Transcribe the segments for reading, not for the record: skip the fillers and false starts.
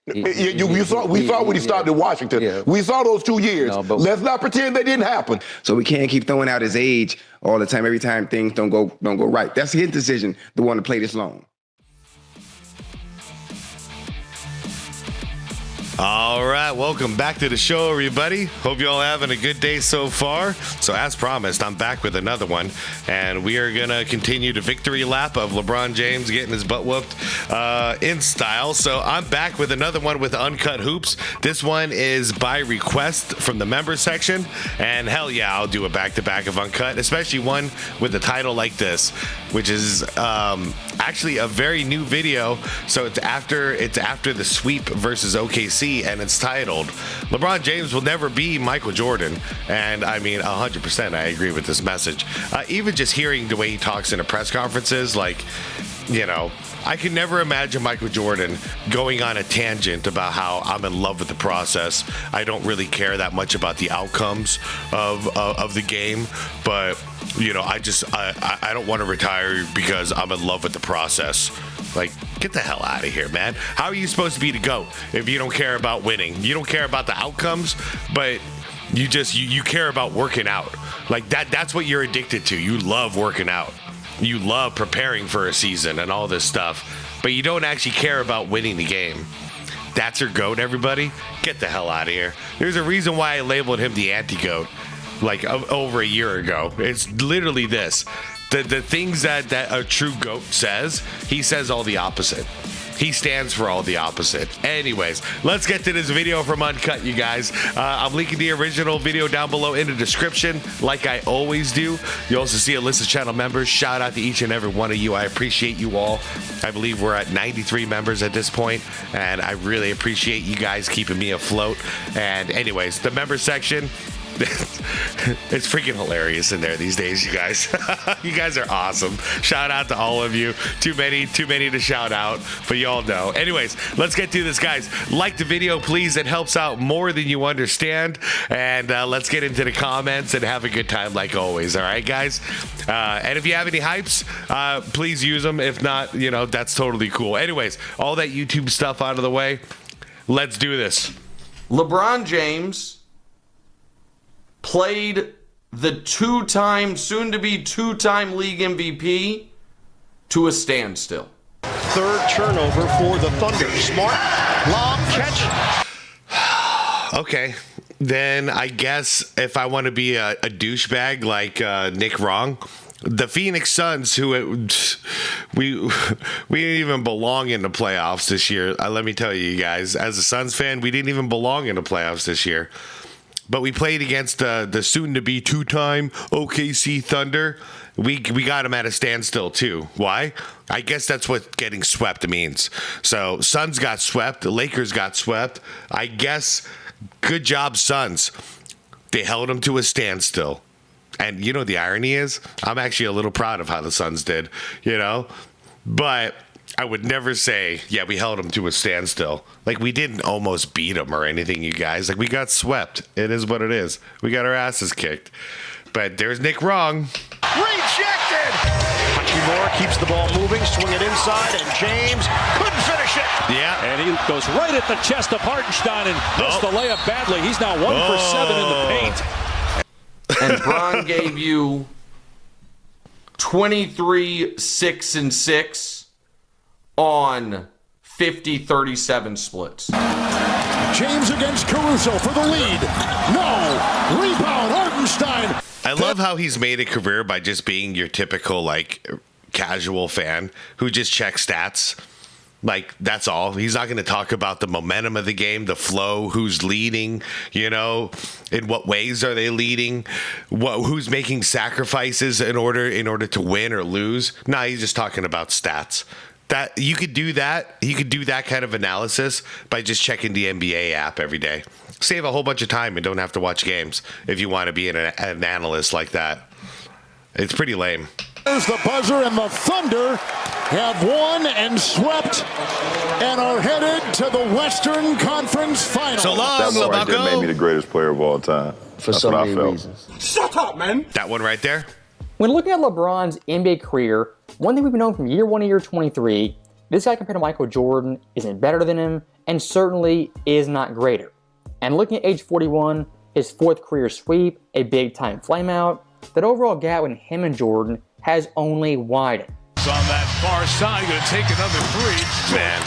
We saw when he started in Washington. Yeah. We saw those 2 years. No, let's not pretend they didn't happen. So we can't keep throwing out his age all the time. Every time things don't go right. That's his decision to want to play this long. All right, welcome back to the show, everybody. Hope you all having a good day so far. So as promised, I'm back with another one, and we are going to continue the victory lap of LeBron James getting his butt whooped in style. So I'm back with another one with Uncut Hoops. This one is by request from the member section, and hell yeah, I'll do a back-to-back of Uncut, especially one with a title like this, which is actually a very new video. So it's after the sweep versus OKC. And it's titled, LeBron James will never be Michael Jordan. And I mean, 100% I agree with this message. Even just hearing the way he talks in the press conferences, like, you know, I can never imagine Michael Jordan going on a tangent about how I'm in love with the process. I don't really care that much about the outcomes of the game, but, you know, I don't want to retire because I'm in love with the process. Like, get the hell out of here, man. How are you supposed to be the GOAT if you don't care about winning? You don't care about the outcomes, but you care about working out. Like, that's what you're addicted to. You love working out. You love preparing for a season and all this stuff, but you don't actually care about winning the game. That's your GOAT, everybody? Get the hell out of here. There's a reason why I labeled him the anti-GOAT, like, over a year ago. It's literally this. The things that a true GOAT says, he says all the opposite. He stands for all the opposite. Anyways, let's get to this video from Uncut, you guys. I'm linking the original video down below in the description, like I always do. You also see a list of channel members. Shout out to each and every one of you. I appreciate you all. I believe we're at 93 members at this point, and I really appreciate you guys keeping me afloat. And anyways, the member section, it's freaking hilarious in there these days, you guys. You guys are awesome. Shout out to all of you. Too many to shout out, but you all know. Anyways, let's get to this, guys. Like the video, please. It helps out more than you understand. And let's get into the comments and have a good time like always. All right, guys? And if you have any hypes, please use them. If not, you know, that's totally cool. Anyways, all that YouTube stuff out of the way. Let's do this. LeBron James played the soon-to-be two-time league MVP to a standstill. Third turnover for the Thunder. Smart, long catch. Okay, then I guess if I want to be a douchebag like Nick Wrong, the Phoenix Suns, who we didn't even belong in the playoffs this year. Let me tell you guys, as a Suns fan, we didn't even belong in the playoffs this year. But we played against the soon-to-be two-time OKC Thunder. We got them at a standstill, too. Why? I guess that's what getting swept means. So Suns got swept. The Lakers got swept. I guess good job, Suns. They held them to a standstill. And you know the irony is? I'm actually a little proud of how the Suns did, you know? But I would never say, yeah, we held them to a standstill. Like, we didn't almost beat them or anything, you guys. Like, we got swept. It is what it is. We got our asses kicked. But there's Nick Wrong. Rejected! Moore keeps the ball moving, swing it inside, and James couldn't finish it. Yeah. And he goes right at the chest of Hartenstein and missed the layup badly. He's now 1 for 7 in the paint. And Bron gave you 23, 6, and 6 on 50-37 splits. James against Caruso for the lead. No! Rebound, Hartenstein. I love how he's made a career by just being your typical, like, casual fan who just checks stats. Like, that's all. He's not going to talk about the momentum of the game, the flow, who's leading, you know, in what ways are they leading, who's making sacrifices in order to win or lose. No, he's just talking about stats. That you could do that. You could do that kind of analysis by just checking the NBA app every day. Save a whole bunch of time and don't have to watch games if you want to be an analyst like that. It's pretty lame. There's the buzzer, and the Thunder have won and swept and are headed to the Western Conference Finals. So long, that right there made me the greatest player of all time. For so many reasons. Shut up, man. That one right there. When looking at LeBron's NBA career, one thing we've known from year 1 to year 23, this guy compared to Michael Jordan isn't better than him, and certainly is not greater. And looking at age 41, his 4th career sweep, a big-time flameout, that overall gap with him and Jordan has only widened. On that far side, going to take another 3. Man.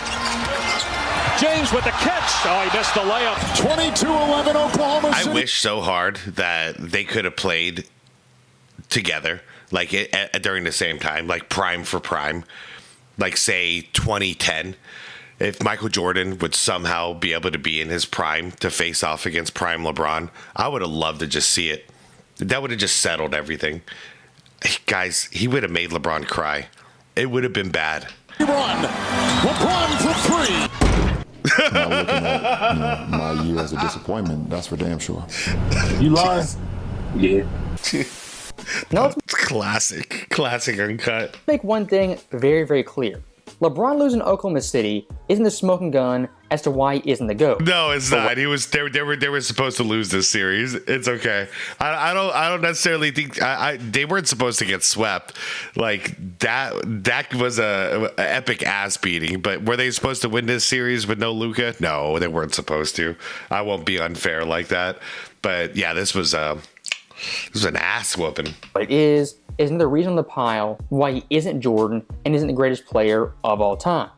James with the catch. Oh, he missed the layup. 22-11 Oklahoma City. I wish so hard that they could have played together, like during the same time, like prime for prime, like say 2010. If Michael Jordan would somehow be able to be in his prime to face off against prime LeBron, I would have loved to just see it. That would have just settled everything. Guys, he would have made LeBron cry. It would have been bad. LeBron for 3. Not looking at my year as a disappointment, that's for damn sure. You lying? Yeah. No, Classic uncut. make one thing very, very clear. LeBron losing Oklahoma City isn't the smoking gun as to why he isn't the GOAT. No, it's not. They were supposed to lose this series. It's okay. I don't necessarily think they weren't supposed to get swept. Like that was a epic ass beating. But were they supposed to win this series with no Luka? No, they weren't supposed to. I won't be unfair like that. But yeah, this was an ass whooping. But it isn't the reason on the pile why he isn't Jordan and isn't the greatest player of all time.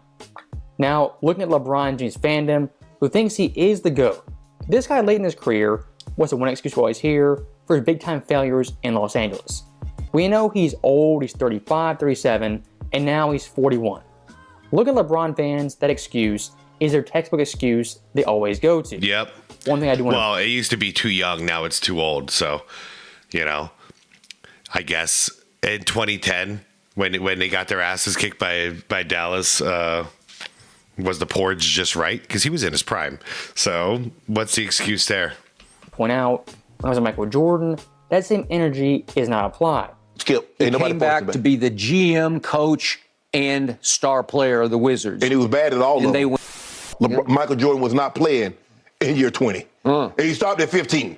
Now, looking at LeBron James fandom, who thinks he is the GOAT, this guy late in his career was the one excuse why he's here for his big-time failures in Los Angeles. We know he's old, he's 35, 37, and now he's 41. Look at LeBron fans, that excuse is their textbook excuse they always go to. Yep. One thing I do want Well, it used to be too young, now it's too old. So, I guess in 2010, when they got their asses kicked by Dallas, was the porridge just right? Because he was in his prime. So what's the excuse there? point out, when I was a Michael Jordan, that same energy is not applied. Skip. He came back to be the GM, coach, and star player of the Wizards. And he was bad at all of them. Went, Michael Jordan was not playing in year 20. And he stopped at 15.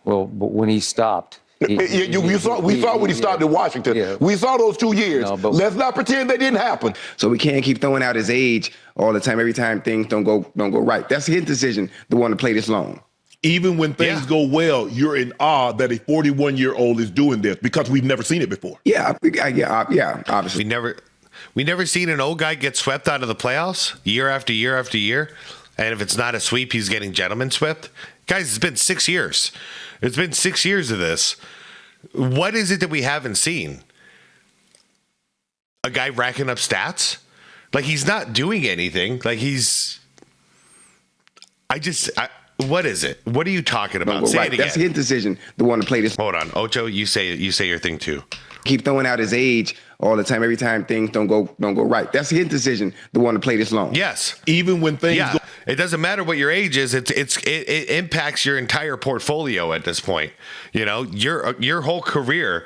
Well, but when he stopped... we saw when he stopped in Washington. Yeah. We saw those 2 years. No, let's not pretend they didn't happen. So we can't keep throwing out his age all the time. Every time things don't go right. That's his decision to want to play this long. Even when things go well, you're in awe that a 41-year-old is doing this because we've never seen it before. Yeah, obviously. We never seen an old guy get swept out of the playoffs year after year after year. And if it's not a sweep, he's getting gentleman swept. Guys, it's been 6 years. It's been 6 years of this. What is it that we haven't seen? A guy racking up stats? Like, he's not doing anything. Like, what is it? What are you talking about? Say it again. That's his decision to want to play this. Hold on. Ocho, you say your thing too. Keep throwing out his age all the time. Every time things don't go right. That's his decision to want to play this long. Yes. Even when things go. It doesn't matter what your age is. It impacts your entire portfolio at this point. You know, your whole career,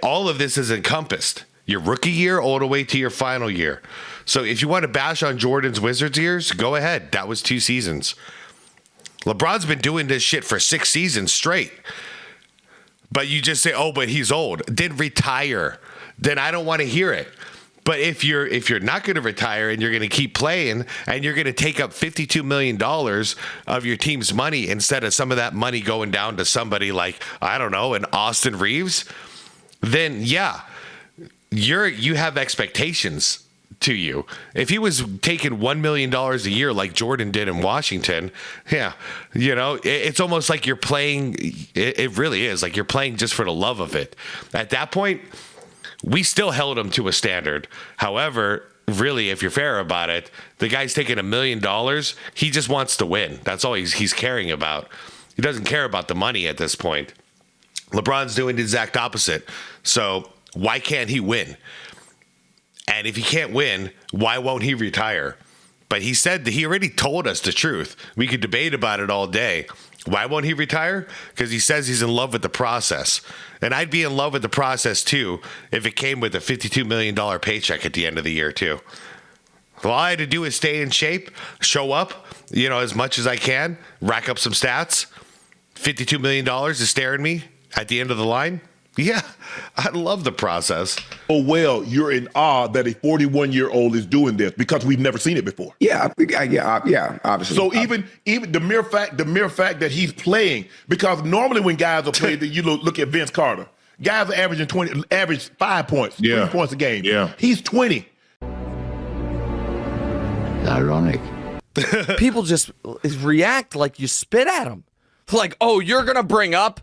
all of this is encompassed. Your rookie year all the way to your final year. So if you want to bash on Jordan's Wizards years, go ahead. That was 2 seasons. LeBron's been doing this shit for 6 seasons straight. But you just say, oh, but he's old. Then retire. Then I don't want to hear it. But if you're not going to retire and you're going to keep playing and you're going to take up $52 million of your team's money instead of some of that money going down to somebody like, I don't know, an Austin Reeves, then yeah, you have expectations to you. If he was taking $1 million a year like Jordan did in Washington, yeah, you know, it's almost like you're playing. It really is like you're playing just for the love of it. At that point, we still held him to a standard. However, really, if you're fair about it, the guy's taking $1 million. He just wants to win. That's all he's caring about. He doesn't care about the money at this point. LeBron's doing the exact opposite. So why can't he win? And if he can't win, why won't he retire? But he said that he already told us the truth. We could debate about it all day. Why won't he retire? Because he says he's in love with the process. And I'd be in love with the process too if it came with a $52 million paycheck at the end of the year too. All I had to do is stay in shape, show up, you know, as much as I can, rack up some stats. $52 million is staring me at the end of the line. Yeah, I love the process. Oh, well, you're in awe that a 41-year-old is doing this because we've never seen it before. Yeah, obviously. So even the mere fact that he's playing, because normally when guys are playing, you look at Vince Carter. Guys are averaging 5 points, 3 points a game. Yeah. He's 20. Ironic. People just react like you spit at them. Like, oh, you're going to bring up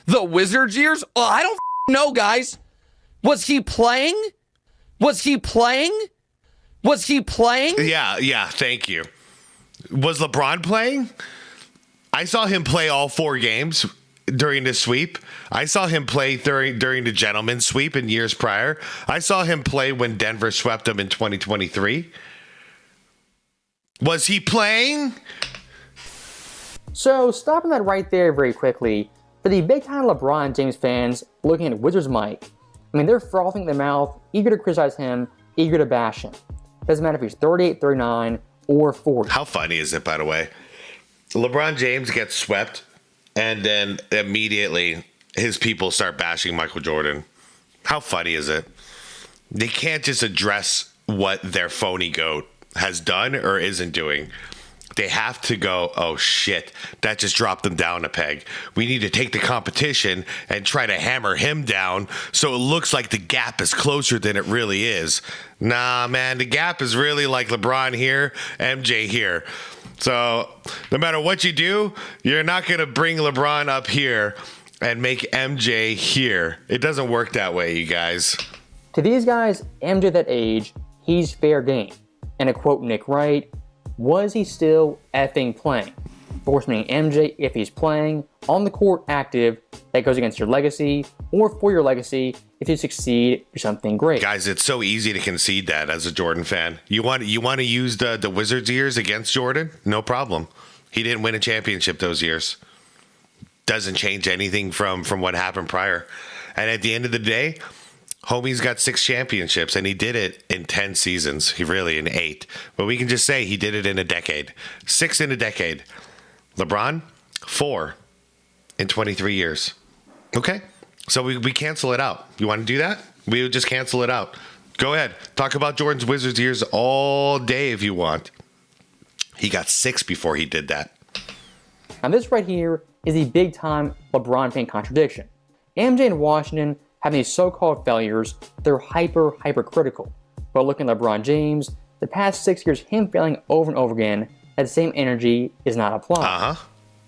the Wizards years? Oh, I don't know, guys. Was he playing? Was he playing? Was he playing? Yeah, thank you. Was LeBron playing? I saw him play all 4 games during the sweep. I saw him play during the gentleman's sweep in years prior. I saw him play when Denver swept him in 2023. Was he playing? So, stopping that right there very quickly, for the big-time LeBron James fans looking at Wizards Mike, I mean, they're frothing their mouth, eager to criticize him, eager to bash him. Doesn't matter if he's 38, 39, or 40. How funny is it, by the way? LeBron James gets swept, and then immediately his people start bashing Michael Jordan. How funny is it? They can't just address what their phony GOAT has done or isn't doing. They have to go, oh shit, that just dropped them down a peg. We need to take the competition and try to hammer him down so it looks like the gap is closer than it really is. Nah, man, the gap is really like LeBron here, MJ here. So no matter what you do, you're not going to bring LeBron up here and make MJ here. It doesn't work that way, you guys. To these guys, MJ that age, he's fair game. And to quote Nick Wright, was he still effing playing? Force meaning MJ, if he's playing, on the court active, that goes against your legacy, or for your legacy, if you succeed, you're something great. Guys, it's so easy to concede that as a Jordan fan. You want to use the Wizards years against Jordan? No problem. He didn't win a championship those years. Doesn't change anything from what happened prior. And at the end of the day, homie's got 6 championships, and he did it in 10 seasons. He really in 8. But we can just say he did it in a decade. 6 in a decade. LeBron, 4 in 23 years. Okay? So we cancel it out. You want to do that? We would just cancel it out. Go ahead. Talk about Jordan's Wizards years all day if you want. He got 6 before he did that. Now this right here is the big-time LeBron fan contradiction. MJ in Washington having these so-called failures, they're hypercritical. But looking at LeBron James, the past 6 years, him failing over and over again, that same energy is not applied.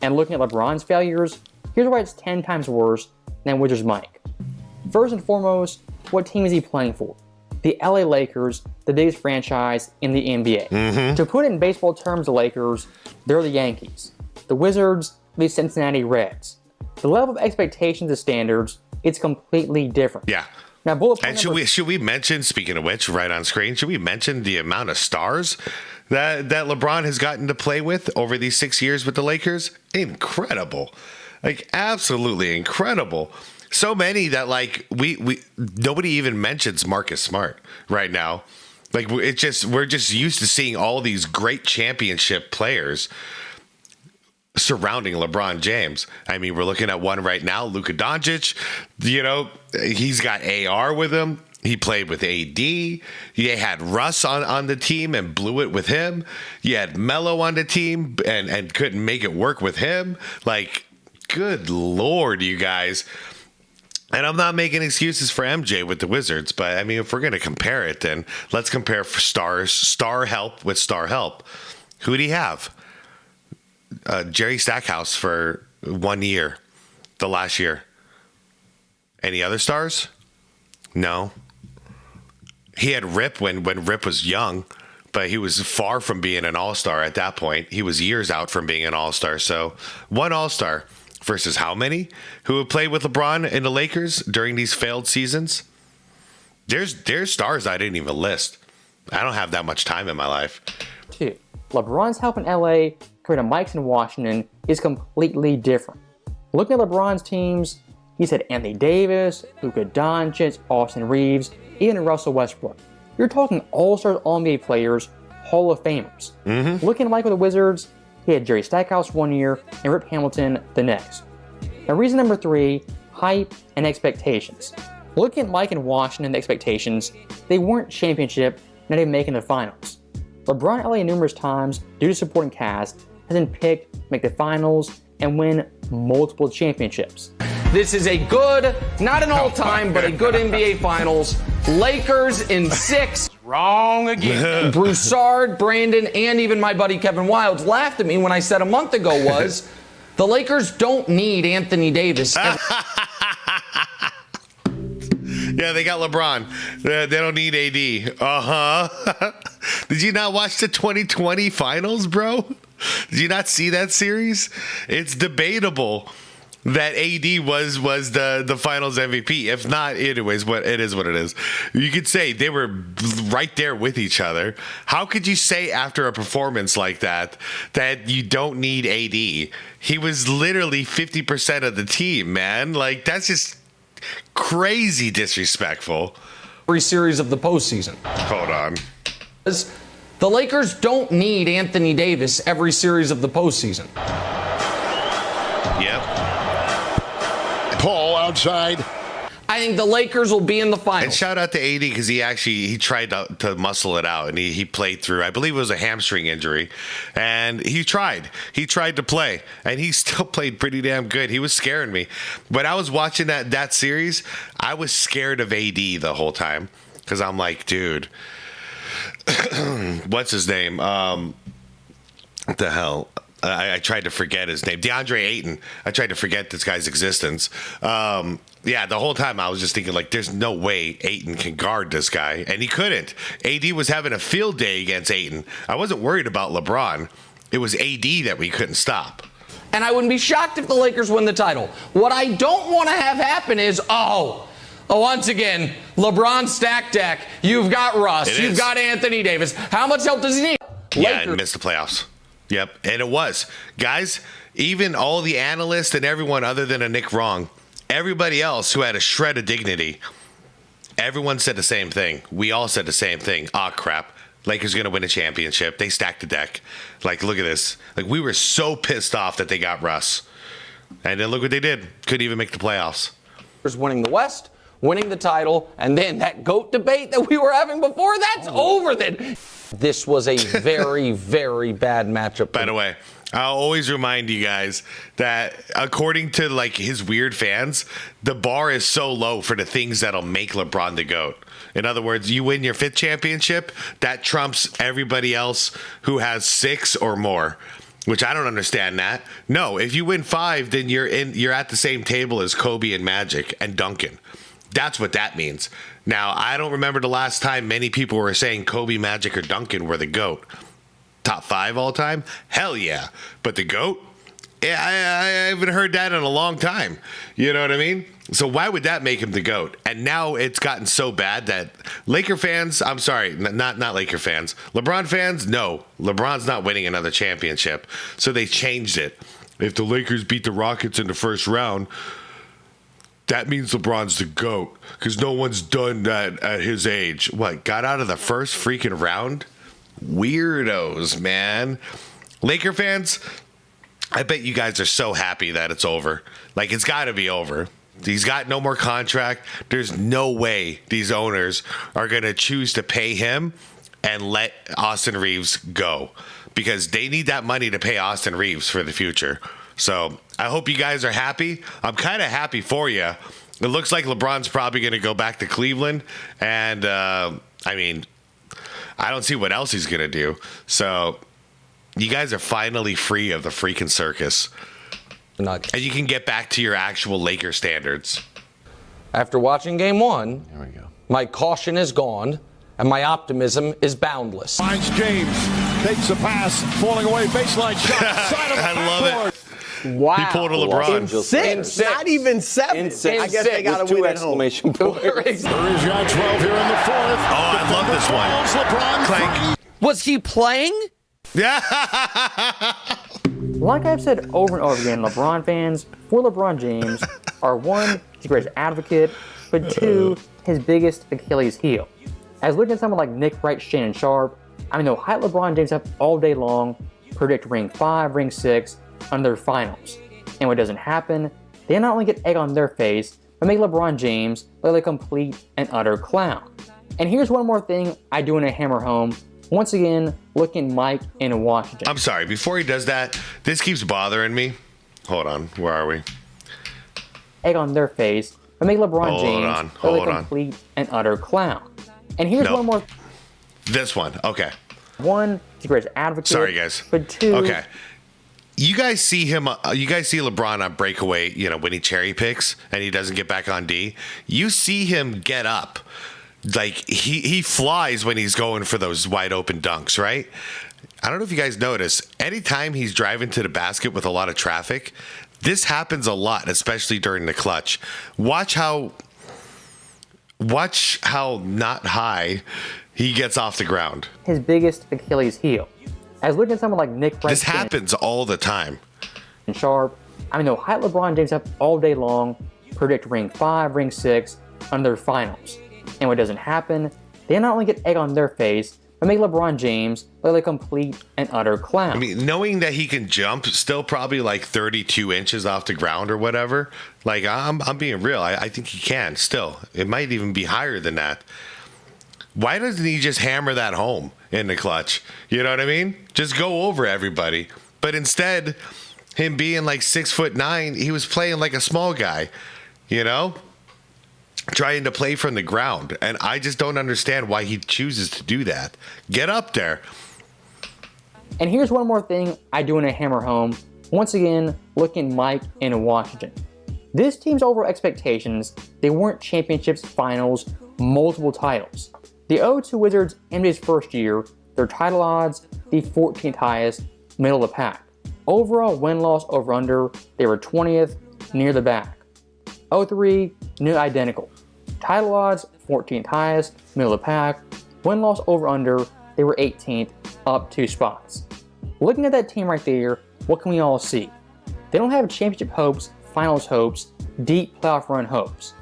And looking at LeBron's failures, here's why it's 10 times worse than Wizards Mike. First and foremost, what team is he playing for? The LA Lakers, the biggest franchise in the NBA. To put it in baseball terms, the Lakers, they're the Yankees. The Wizards, the Cincinnati Reds. The level of expectations and standards, it's completely different. Yeah. Now, bullet point and should we mention, speaking of which, right on screen, should we mention the amount of stars that LeBron has gotten to play with over these 6 years with the Lakers? Incredible. Like, absolutely incredible. So many that, like, we nobody even mentions Marcus Smart right now. Like, we're just used to seeing all these great championship players surrounding LeBron James. I mean, we're looking at one right now, Luka Doncic. You know, he's got AR with him. He played with AD. You had Russ on the team and blew it with him. You had Melo on the team and couldn't make it work with him. Like, good Lord, you guys. And I'm not making excuses for MJ with the Wizards, but I mean, if we're going to compare it, then let's compare for star help with star help. Who do you have? Jerry Stackhouse for 1 year, the last year. Any other stars? No. He had Rip when Rip was young, but he was far from being an all-star at that point. He was years out from being an all-star. So 1 all-star versus how many who have played with LeBron in the Lakers during these failed seasons? There's stars I didn't even list. I don't have that much time in my life. 2. LeBron's help in LA compared to Mike's in Washington is completely different. Looking at LeBron's teams, he's had Anthony Davis, Luka Doncic, Austin Reeves, even Russell Westbrook. You're talking all-stars, all-NBA players, Hall of Famers. Looking at Mike with the Wizards, he had Jerry Stackhouse 1 year and Rip Hamilton the next. Now, reason number 3, hype and expectations. Looking at Mike and Washington, the expectations, they weren't championship, not even making the finals. LeBron LA numerous times, due to supporting cast, has been picked to make the finals and win multiple championships. This is a good, not an all-time, but a good NBA Finals. Lakers in 6. Wrong again. Broussard, Brandon, and even my buddy Kevin Wildes laughed at me when I said a month ago was, the Lakers don't need Anthony Davis. Yeah, they got LeBron. They don't need AD. Uh-huh. Did you not watch the 2020 finals, bro? Did you not see that series? It's debatable that AD was the finals MVP. If not, it is what it is. You could say they were right there with each other. How could you say after a performance like that you don't need AD? He was literally 50% of the team, man. Like, that's just crazy disrespectful. Every series of the postseason. Hold on. The Lakers don't need Anthony Davis every series of the postseason. Yep. Paul outside. I think the Lakers will be in the finals. And shout out to AD because he tried to muscle it out and he played through. I believe it was a hamstring injury, and he tried to play, and he still played pretty damn good. He was scaring me. When I was watching that series, I was scared of AD the whole time because I'm like, dude, what's his name? What the hell? I tried to forget his name. DeAndre Ayton. I tried to forget this guy's existence. Yeah, the whole time I was just thinking, like, there's no way Ayton can guard this guy. And he couldn't. AD was having a field day against Ayton. I wasn't worried about LeBron. It was AD that we couldn't stop. And I wouldn't be shocked if the Lakers win the title. What I don't want to have happen is, once again, LeBron stack deck. You've got Russ. You've got Anthony Davis. How much help does he need? Yeah, and missed the playoffs. Yep, and it was. Guys, even all the analysts and everyone other than a Nick Wrong, everybody else who had a shred of dignity, everyone said the same thing. We all said the same thing. Ah, crap. Lakers going to win a championship. They stacked the deck. Like, look at this. Like, we were so pissed off that they got Russ. And then look what they did. Couldn't even make the playoffs. Winning the West, winning the title, and then that GOAT debate that we were having before, that's over then. This was a very, very bad matchup. By the way, I'll always remind you guys that according to like his weird fans, the bar is so low for the things that'll make LeBron the GOAT. In other words, you win your 5th championship, that trumps everybody else who has 6 or more. Which I don't understand that. No, if you win 5, then you're at the same table as Kobe and Magic and Duncan. That's what that means. Now, I don't remember the last time many people were saying Kobe, Magic, or Duncan were the GOAT. Top 5 all time? Hell yeah. But the GOAT? Yeah, I haven't heard that in a long time. You know what I mean? So why would that make him the GOAT? And now it's gotten so bad that Laker fans, I'm sorry, not Laker fans, LeBron fans, no, LeBron's not winning another championship. So they changed it. If the Lakers beat the Rockets in the first round, that means LeBron's the GOAT because no one's done that at his age. What, got out of the first freaking round? Weirdos, man. Laker fans, I bet you guys are so happy that it's over. Like, it's got to be over. He's got no more contract. There's no way these owners are going to choose to pay him and let Austin Reeves go because they need that money to pay Austin Reeves for the future. So I hope you guys are happy. I'm kind of happy for you. It looks like LeBron's probably going to go back to Cleveland. And, I mean, I don't see what else he's going to do. So you guys are finally free of the freaking circus. And you can get back to your actual Laker standards. After watching Game 1, there we go. My caution is gone, and my optimism is boundless. Finds James, takes the pass, falling away, baseline shot. I love it. Wow. He pulled a LeBron. In 6, not even 7. I guess they got to win at home. There is got 12 here in the 4th. Oh, I love this one. LeBron Clank. Was he playing? Yeah. Like I've said over and over again, LeBron fans, for LeBron James, are 1, his greatest advocate, but 2, his biggest Achilles heel. As looking at someone like Nick Wright, Shannon Sharp, I mean, they'll hype LeBron James up all day long, predict ring 5, ring 6, on their finals. And when it doesn't happen, they not only get egg on their face, but make LeBron James look like a complete and utter clown. And here's one more thing I do want to hammer home. Once again, looking at Mike in Washington. I'm sorry, before he does that, this keeps bothering me. Hold on, where are we? Egg on their face, but make LeBron James look like a complete and utter clown. And here's one more. This one, okay. One, he's the greatest advocate. Sorry, guys. But two, okay. You guys see him. You guys see LeBron on breakaway. You know, when he cherry picks and he doesn't get back on D. You see him get up, like he flies when he's going for those wide open dunks. Right? I don't know if you guys notice. Anytime he's driving to the basket with a lot of traffic, this happens a lot, especially during the clutch. Watch how not high he gets off the ground. His biggest Achilles heel. As looking at someone like Nick Preston. This happens all the time. And Sharp, I mean, they'll hype LeBron James up all day long, predict ring 5, ring 6, on their finals. And when it doesn't happen, they not only get egg on their face, but make LeBron James look like a complete and utter clown. I mean, knowing that he can jump still probably like 32 inches off the ground or whatever, like I'm being real. I think he can still. It might even be higher than that. Why doesn't he just hammer that home in the clutch? You know what I mean? Just go over everybody. But instead, him being like 6'9", he was playing like a small guy, you know? Trying to play from the ground. And I just don't understand why he chooses to do that. Get up there. And here's one more thing I do want to hammer home. Once again, looking at Mike in Washington. This team's overall expectations, they weren't championships, finals, multiple titles. The 0-2 Wizards ended his first year, their title odds, the 14th highest, middle of the pack. Overall win-loss over-under, they were 20th, near the back. 0-3, near identical. Title odds, 14th highest, middle of the pack. Win-loss over-under, they were 18th, up 2 spots. Looking at that team right there, what can we all see? They don't have championship hopes, finals hopes, deep playoff run hopes.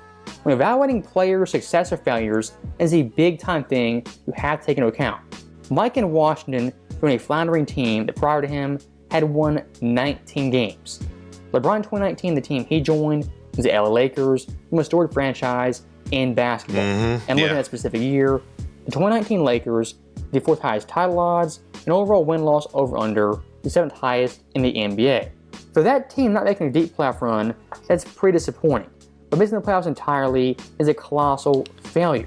When evaluating players' success or failures is a big-time thing you have to take into account. Mike in Washington joined a floundering team that prior to him had won 19 games. LeBron in 2019, the team he joined, was the LA Lakers, the most storied franchise in basketball. And looking at that specific year, the 2019 Lakers, the 4th highest title odds, and overall win-loss over-under, the 7th highest in the NBA. For that team not making a deep playoff run, that's pretty disappointing. But missing the playoffs entirely is a colossal failure.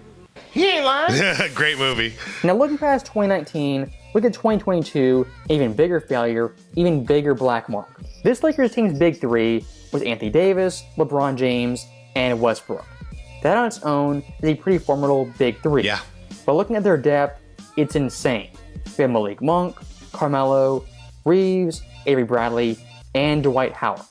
He ain't lying. Great movie. Now looking past 2019, look at 2022, even bigger failure, even bigger black mark. This Lakers team's big three was Anthony Davis, LeBron James, and Westbrook. That on its own is a pretty formidable big three. Yeah. But looking at their depth, it's insane. We have Malik Monk, Carmelo, Reeves, Avery Bradley, and Dwight Howard.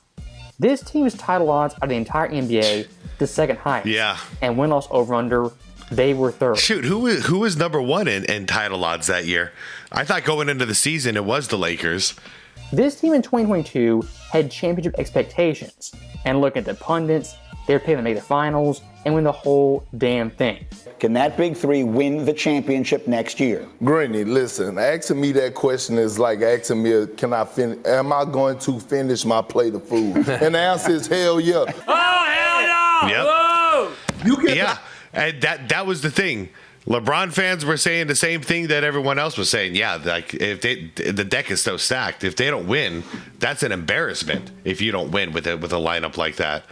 This team's title odds out of the entire NBA, the 2nd highest. Yeah. And win-loss over-under, they were 3rd. Shoot, who was number 1 in title odds that year? I thought going into the season it was the Lakers. This team in 2022 had championship expectations. And look at the pundits, they're picking to make the finals and win the whole damn thing. Can that big three win the championship next year? Granny, listen, asking me that question is like asking me, am I going to finish my plate of food? And the answer is hell yeah. Oh, hell no! Yep. Whoa! And that was the thing. LeBron fans were saying the same thing that everyone else was saying. Yeah, like if the deck is so stacked, if they don't win, that's an embarrassment if you don't win with a lineup like that.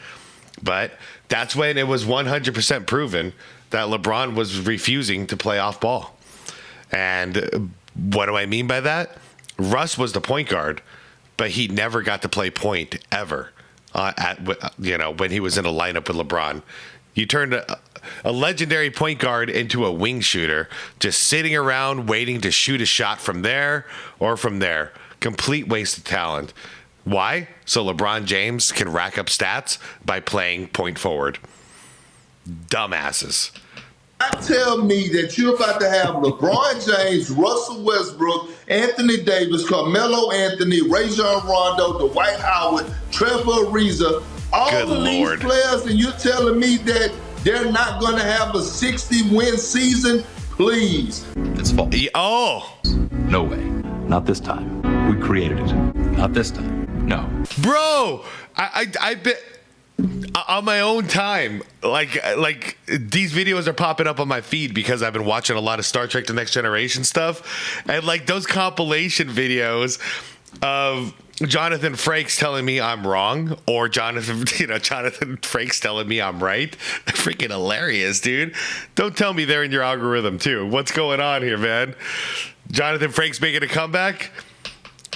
But that's when it was 100% proven that LeBron was refusing to play off ball. And what do I mean by that? Russ was the point guard, but he never got to play point ever. When he was in a lineup with LeBron, you turned a legendary point guard into a wing shooter, just sitting around waiting to shoot a shot from there or from there. Complete waste of talent. Why? So LeBron James can rack up stats by playing point forward. Dumbasses. Tell me that you're about to have LeBron James, Russell Westbrook, Anthony Davis, Carmelo Anthony, Rajon Rondo, Dwight Howard, Trevor Ariza, all Good of these Lord. players, and you're telling me that they're not going to have a 60-win season? Please. It's false. Oh. No way. Not this time. We created it. Not this time. No. Bro, I bet. on my own time. Like these videos are popping up on my feed because I've been watching a lot of Star Trek: The Next Generation stuff, and like those compilation videos of Jonathan Frakes telling me I'm wrong, or Jonathan Frakes telling me I'm right. Freaking hilarious, dude. Don't tell me they're in your algorithm too. What's going on here, man? Jonathan Frakes making a comeback?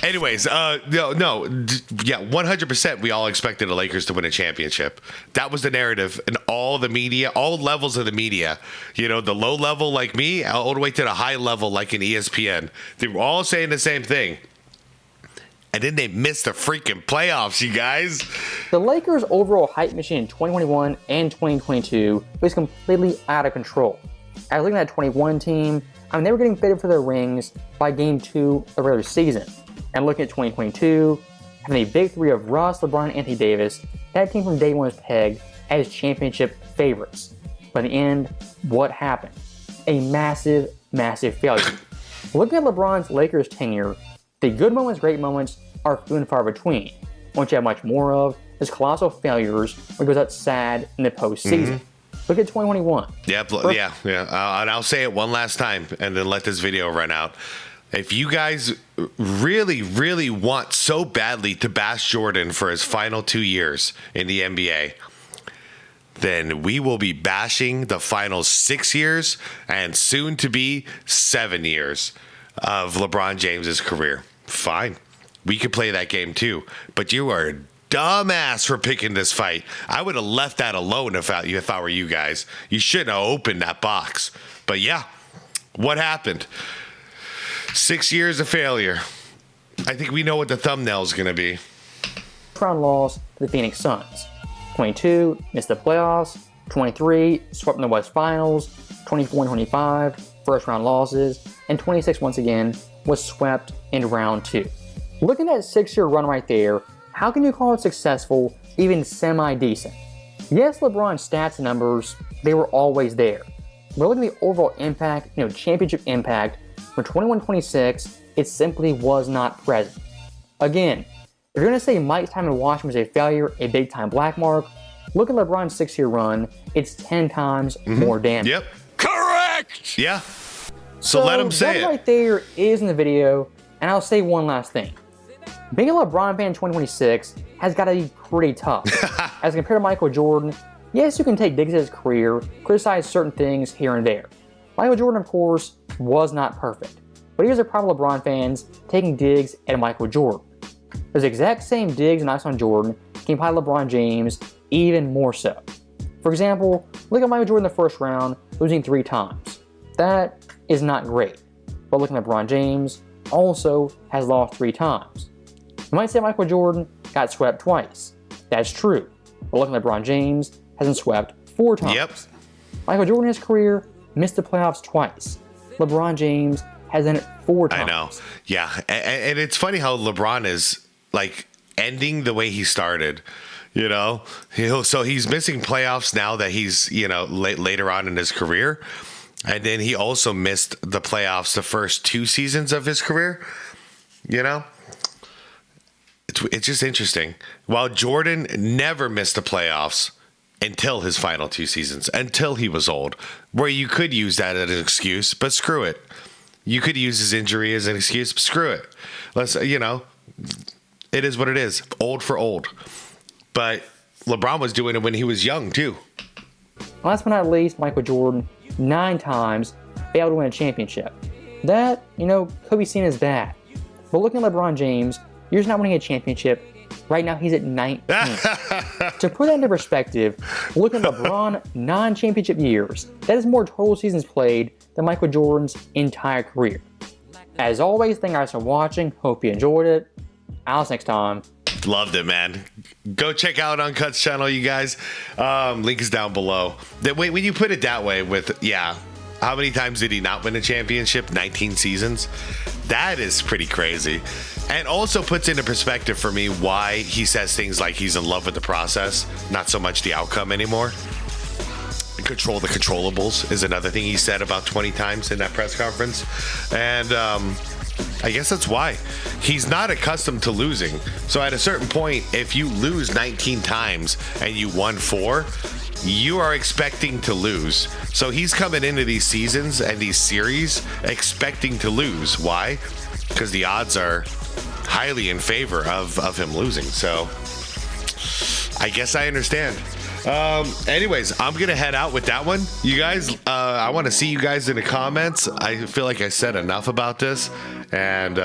Anyways, yeah, 100% we all expected the Lakers to win a championship. That was the narrative in all the media, all levels of the media. You know, the low level like me, all the way to the high level like in ESPN. They were all saying the same thing. And then they missed the freaking playoffs, you guys. The Lakers' overall hype machine in 2021 and 2022 was completely out of control. I was looking at that 21 team. I mean, they were getting fitted for their rings by game 2 of the regular season. And looking at 2022, having a big three of Russ, LeBron, and Anthony Davis, that team from day one was pegged as championship favorites. But in the end, what happened? A massive, massive failure. Looking at LeBron's Lakers tenure, the good moments, great moments are few and far between. What you have much more of is colossal failures where it goes out sad in the postseason. Look at 2021. Yeah. And I'll say it one last time and then let this video run out. If you guys really, really want so badly to bash Jordan for his final 2 years in the NBA, then we will be bashing the final 6 years and soon to be 7 years of LeBron James's career. Fine. We could play that game too. But you are a dumbass for picking this fight. I would have left that alone if I were you guys. You shouldn't have opened that box. But yeah, what happened? 6 years of failure. I think we know what the thumbnail's going to be. Round loss to the Phoenix Suns. 22, missed the playoffs. 23, swept in the West Finals. 24 and 25, first round losses. And 26, once again, was swept in round 2. Looking at that 6-year run right there, how can you call it successful, even semi-decent? Yes, LeBron's stats and numbers, they were always there. But looking at the overall impact, championship impact, for 21-26, it simply was not present. Again, if you're going to say Mike's time in Washington was a failure, a big-time black mark, look at LeBron's 6-year run. It's 10 times more damage. Yep. Correct! Yeah. So let him say it. Right there is in the video, and I'll say one last thing. Being a LeBron fan in 2026 has got to be pretty tough. As compared to Michael Jordan, yes, you can take digs at his career, criticize certain things here and there. Michael Jordan, of course, was not perfect. But here's a problem with LeBron fans taking digs at Michael Jordan. Those exact same digs and knocks on Jordan can apply to LeBron James even more so. For example, look at Michael Jordan in the first round, losing 3 times. That is not great. But looking at LeBron James, also has lost 3 times. You might say Michael Jordan got swept twice. That's true. But looking at LeBron James, hasn't swept 4 times. Yep. Michael Jordan in his career missed the playoffs twice. LeBron James has done it 4 times. I know. Yeah. And it's funny how LeBron is like ending the way he started. So he's missing playoffs now that he's, later on in his career. And then he also missed the playoffs the first 2 seasons of his career. It's just interesting. While Jordan never missed the playoffs until his final 2 seasons, until he was old, where you could use that as an excuse, but screw it. You could use his injury as an excuse, but screw it. It is what it is. Old for old. But LeBron was doing it when he was young, too. Last but not least, Michael Jordan, 9 times, failed to win a championship. That, could be seen as bad. But looking at LeBron James, he's not winning a championship. Right now, he's at 19. To put that into perspective, look at LeBron non-championship years. That is more total seasons played than Michael Jordan's entire career. As always, thank you guys for watching. Hope you enjoyed it. I'll see you next time. Loved it, man. Go check out Uncut's channel, you guys. Link is down below. When you put it that way how many times did he not win a championship? 19 seasons? That is pretty crazy. And also puts into perspective for me why he says things like he's in love with the process, not so much the outcome anymore. Control the controllables is another thing he said about 20 times in that press conference. And I guess that's why. He's not accustomed to losing. So at a certain point, if you lose 19 times and you won 4, you are expecting to lose. So he's coming into these seasons and these series expecting to lose. Why? Because the odds are highly in favor of him losing. So I guess I understand. Anyways, I'm gonna head out with that one. You guys, I want to see you guys in the comments. I feel like I said enough about this, and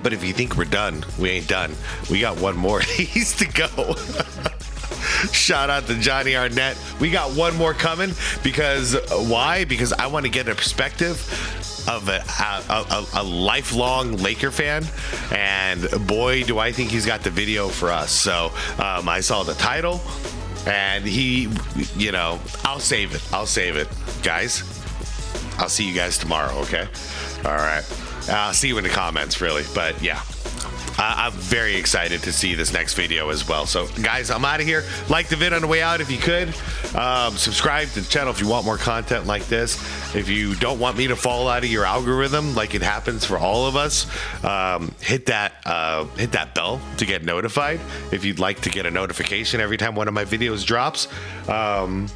but if you think we're done, we ain't done. We got one more of these to go. Shout out to Johnny Arnett. We got one more coming because why? Because I want to get a perspective of a lifelong Laker fan, and boy, do I think he's got the video for us. So I saw the title, and he, you know, I'll save it, guys. I'll see you guys tomorrow. Okay, all right. I'll see you in the comments, really. But yeah, I'm very excited to see this next video as well. So guys, I'm out of here. Like the vid on the way out if you could. Subscribe to the channel if you want more content like this. If you don't want me to fall out of your algorithm like it happens for all of us, hit that bell to get notified if you'd like to get a notification every time one of my videos drops. And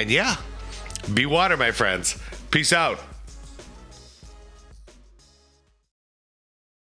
yeah, be water, my friends. Peace out.